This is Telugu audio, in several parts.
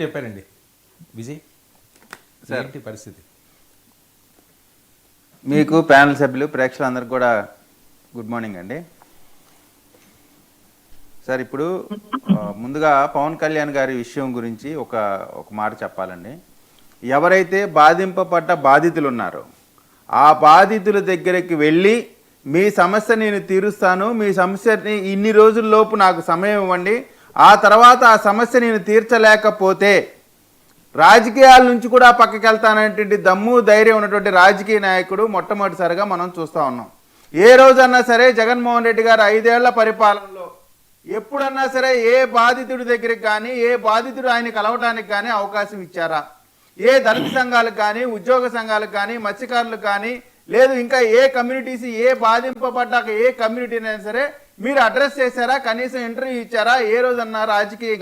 చెప్పారండి విజయ్ సార్ ఏంటి పరిస్థితి? మీకు ప్యానల్ సభ్యులు ప్రేక్షకులందరికీ కూడా గుడ్ మార్నింగ్ అండి. సార్ ఇప్పుడు ముందుగా పవన్ కళ్యాణ్ గారి విషయం గురించి ఒక మాట చెప్పాలండి. ఎవరైతే బాధింపబడ్డ బాధితులు ఉన్నారో ఆ బాధితుల దగ్గరికి వెళ్ళి మీ సమస్య నేను తీరుస్తాను, మీ సమస్యని ఇన్ని రోజుల్లోపు నాకు సమయం ఇవ్వండి, ఆ తర్వాత ఆ సమస్య నేను తీర్చలేకపోతే రాజకీయాల నుంచి కూడా పక్కకి వెళ్తాననేటువంటి దమ్ము ధైర్యం ఉన్నటువంటి రాజకీయ నాయకుడు మొట్టమొదటిసారిగా మనం చూస్తూ ఉన్నాం. ఏ రోజన్నా సరే జగన్మోహన్ రెడ్డి గారు 5 ఏళ్ల పరిపాలనలో ఎప్పుడన్నా సరే ఏ బాధితుడి దగ్గరికి కానీ ఏ బాధితుడు ఆయన కలవటానికి కానీ అవకాశం ఇచ్చారా? ఏ దళిత సంఘాలకు కానీ ఉద్యోగ సంఘాలకు కానీ మత్స్యకారులకు కానీ లేదు ఇంకా ఏ కమ్యూనిటీస్ ఏ బాధింపబడ్డాక ఏ కమ్యూనిటీ అయినా సరే మీరు అడ్రస్ చేశారా? కనీసం ఇంటర్వ్యూ ఇచ్చారా? ఏ రోజన్నా రాజకీయ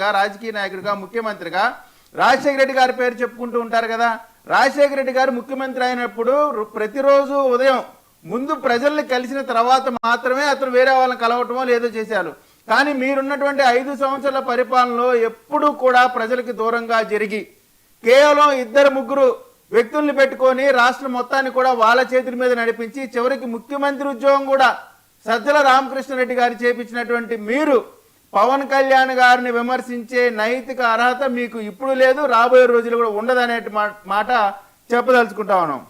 నాయకుడిగా ముఖ్యమంత్రిగా రాజశేఖర రెడ్డి గారి పేరు చెప్పుకుంటూ ఉంటారు కదా. రాజశేఖర రెడ్డి గారు ముఖ్యమంత్రి అయినప్పుడు ప్రతిరోజు ఉదయం ముందు ప్రజల్ని కలిసిన తర్వాత మాత్రమే అతను వేరే వాళ్ళని కలవటమో లేదో చేశారు. కానీ మీరున్నటువంటి 5 సంవత్సరాల పరిపాలనలో ఎప్పుడూ కూడా ప్రజలకి దూరంగా జరిగి కేవలం 2-3 వ్యక్తుల్ని పెట్టుకొని రాష్ట్రం మొత్తాన్ని కూడా వాళ్ళ చేతుల మీద నడిపించి చివరికి ముఖ్యమంత్రి ఉద్యోగం కూడా సజ్జల రామకృష్ణారెడ్డి గారు చేపించినటువంటి మీరు పవన్ కళ్యాణ్ గారిని విమర్శించే నైతిక అర్హత మీకు ఇప్పుడు లేదు, రాబోయే రోజులు కూడా ఉండదనే మాట చెప్పదలుచుకుంటా ఉన్నాం.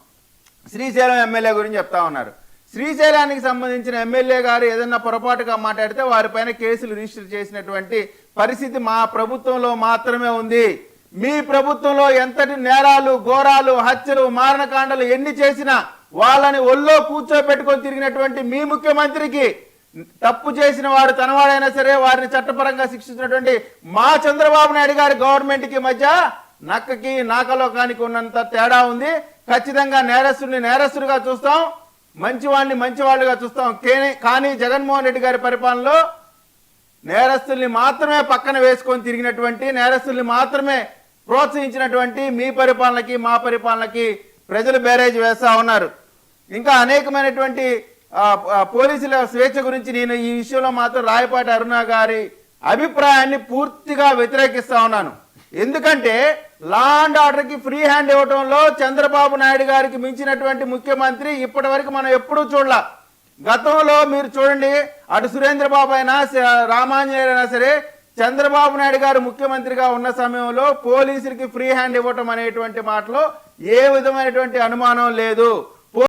శ్రీశైలం ఎమ్మెల్యే గురించి చెప్తా ఉన్నారు. శ్రీశైలానికి సంబంధించిన ఎమ్మెల్యే గారు ఏదన్నా పొరపాటుగా మాట్లాడితే వారిపైన కేసులు రిజిస్టర్ చేసినటువంటి పరిస్థితి మా ప్రభుత్వంలో మాత్రమే ఉంది. మీ ప్రభుత్వంలో ఎంతటి నేరాలు ఘోరాలు హత్యలు మారణకాండలు ఎన్ని చేసినా వాళ్ళని ఒళ్ళో కూర్చోబెట్టుకొని తిరిగినటువంటి మీ ముఖ్యమంత్రికి తప్పు చేసిన వాడు తనవాడైనా సరే వారిని చట్టపరంగా శిక్షించినటువంటి మా చంద్రబాబు నాయుడు గారి గవర్నమెంట్కి మధ్య నక్కకి నాకలోకానికి ఉన్నంత తేడా ఉంది. ఖచ్చితంగా నేరస్తుడిని నేరస్తుడిగా చూస్తాం, మంచివాడిని మంచివాళ్ళుగా చూస్తాం. కానీ జగన్మోహన్ రెడ్డి గారి పరిపాలనలో నేరస్తుల్ని మాత్రమే పక్కన వేసుకొని తిరిగినటువంటి నేరస్తుల్ని మాత్రమే ప్రోత్సహించినటువంటి మీ పరిపాలనకి మా పరిపాలనకి ప్రజలు బేరేజ్ వేస్తా ఉన్నారు. ఇంకా అనేకమైనటువంటి పోలీసుల స్వేచ్ఛ గురించి నేను ఈ విషయంలో మాత్రం రాయపాటి అరుణ గారి అభిప్రాయాన్ని పూర్తిగా వ్యతిరేకిస్తా ఉన్నాను. ఎందుకంటే లా అండ్ ఆర్డర్కి ఫ్రీ హ్యాండ్ ఇవ్వడంలో చంద్రబాబు నాయుడు గారికి మించినటువంటి ముఖ్యమంత్రి ఇప్పటి వరకు మనం ఎప్పుడూ చూడలా. గతంలో మీరు చూడండి, అటు సురేంద్రబాబు అయినా రామాంజనేయులు అయినా సరే చంద్రబాబు నాయుడు గారు ముఖ్యమంత్రిగా ఉన్న సమయంలో పోలీసులకి ఫ్రీ హ్యాండ్ ఇవ్వటం అనేటువంటి మాటలో ఏ విధమైనటువంటి అనుమానం లేదు.